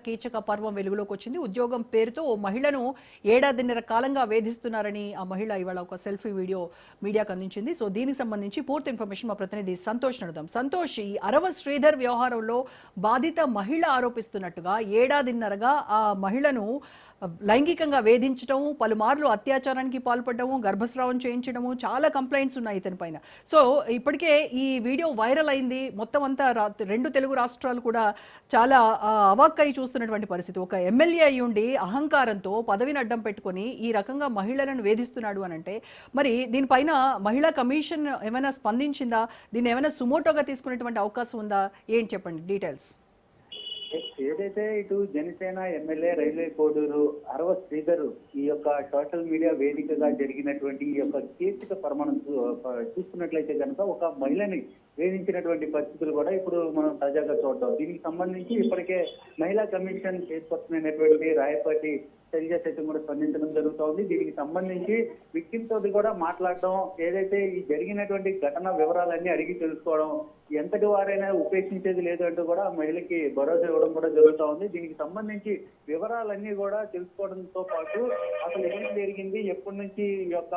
కీచక పర్వం వెలుగులోకి వచ్చింది. ఉద్యోగం పేరుతో ఓ మహిళను ఏడాదిన్నర కాలంగా వేధిస్తున్నారని ఆ మహిళ ఇవాళ ఒక సెల్ఫీ వీడియో మీడియాకు అందించింది. సో దీనికి సంబంధించి పూర్తి ఇన్ఫర్మేషన్ మా ప్రతినిధి సంతోష్ నడుదాం. సంతోష్, ఈ అరవ శ్రీధర్ వ్యవహారంలో బాధిత మహిళ ఆరోపిస్తున్నట్టుగా ఏడాదిన్నరగా ఆ మహిళను లైంగికంగా వేధించడం, పలుమార్లు అత్యాచారానికి పాల్పడము, గర్భస్రావం చేయించడము, చాలా కంప్లైంట్స్ ఉన్నాయి ఇతని పైన. సో ఇప్పటికే ఈ వీడియో వైరల్ అయింది. మొత్తం అంతా రెండు తెలుగు రాష్ట్రాలు కూడా చాలా అవాక్కై చూస్తున్నటువంటి పరిస్థితి. ఒక ఎమ్మెల్యే అయి ఉండి అహంకారంతో పదవిని అడ్డం పెట్టుకొని ఈ రకంగా మహిళలను వేధిస్తున్నాడు అని అంటే, మరి దీనిపైన మహిళా కమిషన్ ఏమైనా స్పందించిందా? దీన్ని ఏమైనా సుమోటోగా తీసుకునేటువంటి అవకాశం ఉందా? ఏంటి చెప్పండి డీటెయిల్స్. ఏదైతే ఇటు జనసేన ఎమ్మెల్యే రైల్వే కోడూరు అరవ శ్రీధర్ ఈ యొక్క సోషల్ మీడియా వేదికగా జరిగినటువంటి ఈ యొక్క కీర్తిక పరిమాణం చూసుకున్నట్లయితే కనుక ఒక మహిళని వేధించినటువంటి పరిస్థితులు కూడా ఇప్పుడు మనం తాజాగా చూద్దాం. దీనికి సంబంధించి ఇప్పటికే మహిళా కమిషన్ చైర్పర్సన్ అయినటువంటి రాయపాటి శైలజ సైతం కూడా స్పందించడం జరుగుతోంది. దీనికి సంబంధించి విక్టిమ్ తోటి కూడా మాట్లాడడం, ఏదైతే ఈ జరిగినటువంటి ఘటన వివరాలన్నీ అడిగి తెలుసుకోవడం, ఎంతటి వారైనా ఉపేక్షించేది లేదు అంటూ కూడా మహిళకి భరోసా ఇవ్వడం కూడా జరుగుతూ ఉంది. దీనికి సంబంధించి వివరాలన్నీ కూడా తెలుసుకోవడంతో పాటు అసలు ఏం జరిగింది, ఎప్పటి నుంచి ఈ యొక్క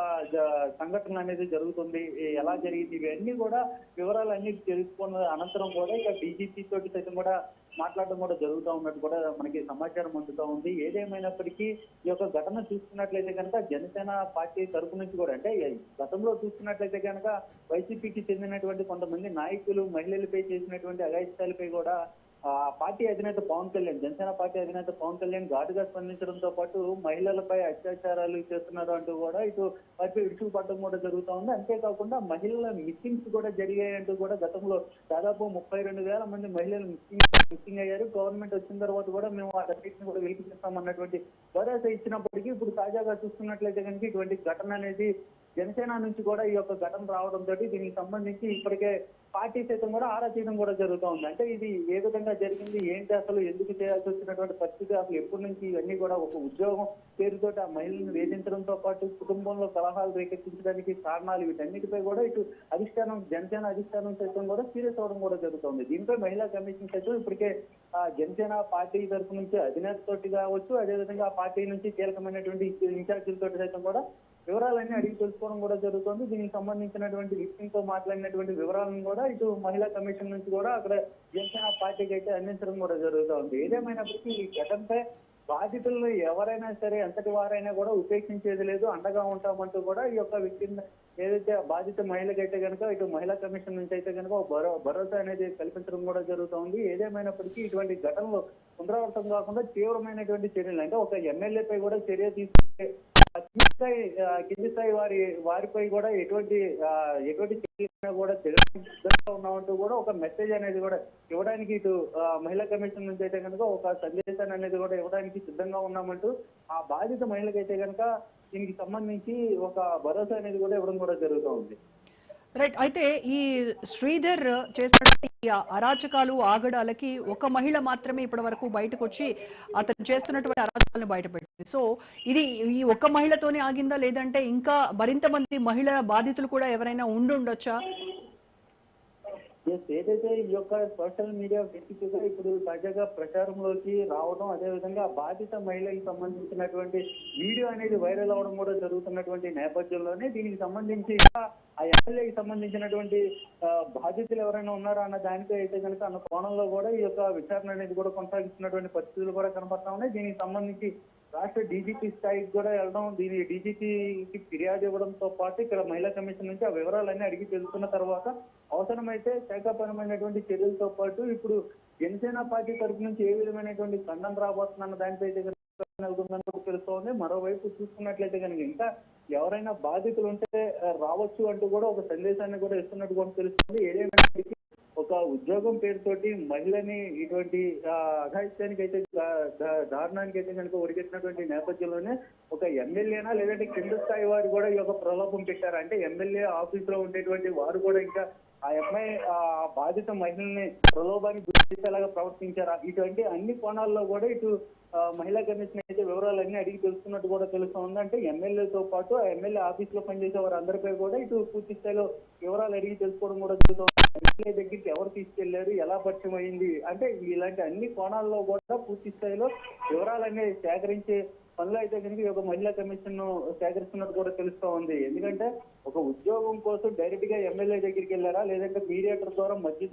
సంఘటన అనేది జరుగుతుంది, ఎలా జరిగింది, ఇవన్నీ కూడా వివరాలన్నీ తెలుసుకున్న అనంతరం కూడా ఇక డీజీపీ తోటి సైతం కూడా మాట్లాడడం కూడా జరుగుతూ ఉన్నట్టు కూడా మనకి సమాచారం అందుతూ ఉంది. ఏదేమైనప్పటికీ ఈ యొక్క ఘటన చూసుకున్నట్లయితే కనుక జనసేన పార్టీ తరపు నుంచి కూడా, అంటే గతంలో చూసుకున్నట్లయితే కనుక వైసీపీకి చెందినటువంటి కొంతమంది నాయకులు మహిళలపై చేసినటువంటి అఘాయిత్యాలపై కూడా పార్టీ అధినేత పవన్ కళ్యాణ్, జనసేన పార్టీ అధినేత పవన్ కళ్యాణ్ ఘాటుగా స్పందించడంతో పాటు మహిళలపై అత్యాచారాలు చేస్తున్నారు అంటూ కూడా ఇటు వారిపై విరుచుకుపడడం కూడా జరుగుతూ ఉంది. అంతేకాకుండా మహిళల మిస్సింగ్స్ కూడా జరిగాయంటూ కూడా గతంలో దాదాపు 32,000 మంది మహిళలు మిస్సింగ్ అయ్యారు. గవర్నమెంట్ వచ్చిన తర్వాత కూడా మేము ఆ అన్నింటిని కూడా వెలికిస్తామన్నటువంటి భరోసా ఇచ్చినప్పటికీ ఇప్పుడు తాజాగా చూసుకున్నట్లయితే కనుక ఇటువంటి ఘటన అనేది జనసేన నుంచి కూడా ఈ యొక్క ఘటన రావడంతో దీనికి సంబంధించి ఇప్పటికే పార్టీ సైతం కూడా ఆరా తీయడం కూడా జరుగుతూ ఉంది. అంటే ఇది ఏ విధంగా జరిగింది, ఏంటి, అసలు ఎందుకు చేయాల్సి వచ్చినటువంటి పరిస్థితి, అసలు ఎప్పటి నుంచి ఇవన్నీ కూడా ఒక ఉద్యోగం పేరుతో ఆ మహిళలను వేధించడంతో పాటు కుటుంబంలో కలహాలు రేకెత్తించడానికి కారణాలు, వీటన్నిటిపై కూడా ఇటు అధిష్టానం, జనసేన అధిష్టానం సైతం కూడా సీరియస్ అవడం కూడా జరుగుతుంది. దీనిపై మహిళా కమిషన్ సైతం ఇప్పటికే జనసేన పార్టీ తరఫు నుంచి అధినేత తోటి కావచ్చు, అదేవిధంగా ఆ పార్టీ నుంచి కీలకమైనటువంటి ఇన్ఛార్జీలతో సైతం కూడా వివరాలన్నీ అడిగి తెలుసుకోవడం కూడా జరుగుతుంది. దీనికి సంబంధించినటువంటి విషయంతో మాట్లాడినటువంటి వివరాలను కూడా ఇటు మహిళా కమిషన్ నుంచి కూడా అక్కడ జనసేన పార్టీకి అయితే అందించడం కూడా జరుగుతూ ఉంది. ఏదేమైనప్పటికీ ఈ ఘటనపై బాధితులను ఎవరైనా సరే, ఎంతటి వారైనా కూడా ఉపేక్షించేది లేదు, అండగా ఉంటామంటూ కూడా ఈ యొక్క వ్యక్తిని ఏదైతే బాధిత మహిళకైతే కనుక ఇటు మహిళా కమిషన్ నుంచి అయితే కనుక భరోసా అనేది కల్పించడం కూడా జరుగుతూ ఉంది. ఏదేమైనప్పటికీ ఇటువంటి ఘటనలు పునరావృతం కాకుండా తీవ్రమైనటువంటి చర్యలు, అంటే ఒక ఎమ్మెల్యేపై కూడా చర్య తీసుకుంటే కింది స్థాయి వారిపై కూడా ఎటువంటి చర్యలు కూడా సిద్ధంగా ఉన్నామంటూ కూడా ఒక మెసేజ్ అనేది కూడా ఇవ్వడానికి ఇటు మహిళా కమిషన్ నుంచి అయితే కనుక ఒక సందేశాన్ని అనేది కూడా ఇవ్వడానికి సిద్ధంగా ఉన్నామంటూ ఆ బాధిత మహిళకైతే కనుక దీనికి సంబంధించి ఒక భరోసా అనేది కూడా ఇవ్వడం కూడా జరుగుతూ ఉంది. రైట్. అయితే ఈ శ్రీధర్ చేస్తున్న అరాచకాలు, ఆగడాలకి ఒక మహిళ మాత్రమే ఇప్పటి వరకు బయటకు వచ్చి అతను చేస్తున్నటువంటి అరాచకాలను బయటపెట్టింది. సో ఇది ఈ ఒక్క మహిళతోనే ఆగిందా, లేదంటే ఇంకా మరింత మంది మహిళ బాధితులు కూడా ఎవరైనా ఉండొచ్చా? ఏదైతే ఈ యొక్క సోషల్ మీడియా వ్యక్తిగా ఇప్పుడు తాజాగా ప్రచారంలోకి రావడం, అదేవిధంగా బాధిత మహిళకి సంబంధించినటువంటి వీడియో అనేది వైరల్ అవడం కూడా జరుగుతున్నటువంటి నేపథ్యంలోనే దీనికి సంబంధించి ఆ ఎమ్మెల్యేకి సంబంధించినటువంటి బాధితులు ఎవరైనా ఉన్నారా అన్న దానిపై అయితే కనుక అన్న కోణంలో కూడా ఈ యొక్క విచారణ అనేది కూడా కొనసాగిస్తున్నటువంటి పరిస్థితులు కూడా కనపడతా ఉన్నాయి. దీనికి సంబంధించి రాష్ట్ర డీజీపీ స్థాయికి కూడా వెళ్ళడం, దీని డీజీపీకి ఫిర్యాదు ఇవ్వడంతో పాటు ఇక్కడ మహిళా కమిషన్ నుంచి ఆ వివరాలన్నీ అడిగి తెలుసుకున్న తర్వాత అవసరమైతే శాఖాపరమైనటువంటి చర్యలతో పాటు ఇప్పుడు జనసేన పార్టీ తరఫు నుంచి ఏ విధమైనటువంటి ఖండన రాబోతుందన్న దానిపై తెలుస్తోంది. మరోవైపు చూసుకున్నట్లయితే కనుక ఇంకా ఎవరైనా బాధితులు ఉంటే రావచ్చు అంటూ కూడా ఒక సందేశాన్ని కూడా ఇస్తున్నట్టు కూడా తెలుస్తుంది. ఏదైనా ఒక ఉద్యోగం పేరుతోటి మహిళని ఇటువంటి అఘాయిత్యానికి అయితే, దారుణానికి అయితే కనుక ఒడిగట్టినటువంటి నేపథ్యంలోనే ఒక ఎమ్మెల్యేనా లేదంటే కింద స్థాయి వారు కూడా ఈ యొక్క ప్రలోభం పెట్టారు. అంటే ఎమ్మెల్యే ఆఫీస్ లో ఉండేటువంటి వారు కూడా ఇంకా ఆ అమ్మాయి బాధిత మహిళల్ని ప్రలోభానికి చేసేలాగా ప్రవర్తించారా, ఇటువంటి అన్ని కోణాల్లో కూడా ఇటు మహిళా కమిషన్ అయితే వివరాలన్నీ అడిగి తెలుసుకున్నట్టు కూడా తెలుస్తోంది. అంటే ఎమ్మెల్యేతో పాటు ఆ ఎమ్మెల్యే ఆఫీస్ లో పనిచేసే వారందరిపై కూడా ఇటు పూర్తి స్థాయిలో వివరాలు అడిగి తెలుసుకోవడం కూడా జరుగుతుంది. ఎమ్మెల్యే దగ్గరికి ఎవరు తీసుకెళ్లారు, ఎలా పరిచయం అయింది, అంటే ఇలాంటి అన్ని కోణాల్లో కూడా పూర్తి స్థాయిలో వివరాలన్నీ సేకరించే పనులు అయితే కనుక ఈ యొక్క మహిళా కమిషన్ సేకరిస్తున్నట్టు కూడా తెలుస్తా ఉంది. ఎందుకంటే ఒక ఉద్యోగం కోసం డైరెక్ట్ గా ఎమ్మెల్యే దగ్గరికి వెళ్ళారా, లేదంటే మీడియేటర్ ద్వారా మధ్య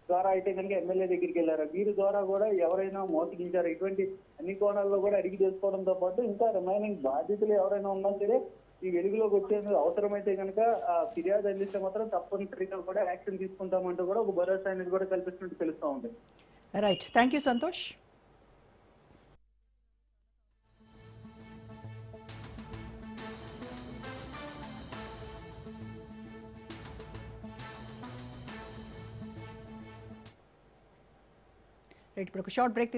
ద్వారా అయితే కనుక ఎమ్మెల్యే దగ్గరికి వెళ్ళారా, వీరి ద్వారా కూడా ఎవరైనా మోసగించారా, ఇటువంటి అన్ని కోణాల్లో కూడా అడిగి తెలుసుకోవడంతో పాటు ఇంకా రిమైనింగ్ బాధితులు ఎవరైనా ఉన్నా సరే ఈ వెలుగులోకి వచ్చేందుకు అవసరమైతే కనుక ఫిర్యాదు అందిస్తే మాత్రం తప్పనిసరిగా కూడా యాక్షన్ తీసుకుంటామంటూ కూడా ఒక భరోసా అనేది కూడా కల్పిస్తున్నట్టు తెలుస్తా ఉంది. Right, thank you Santosh. Right, ఇప్పుడు ఒక షార్ట్ బ్రేక్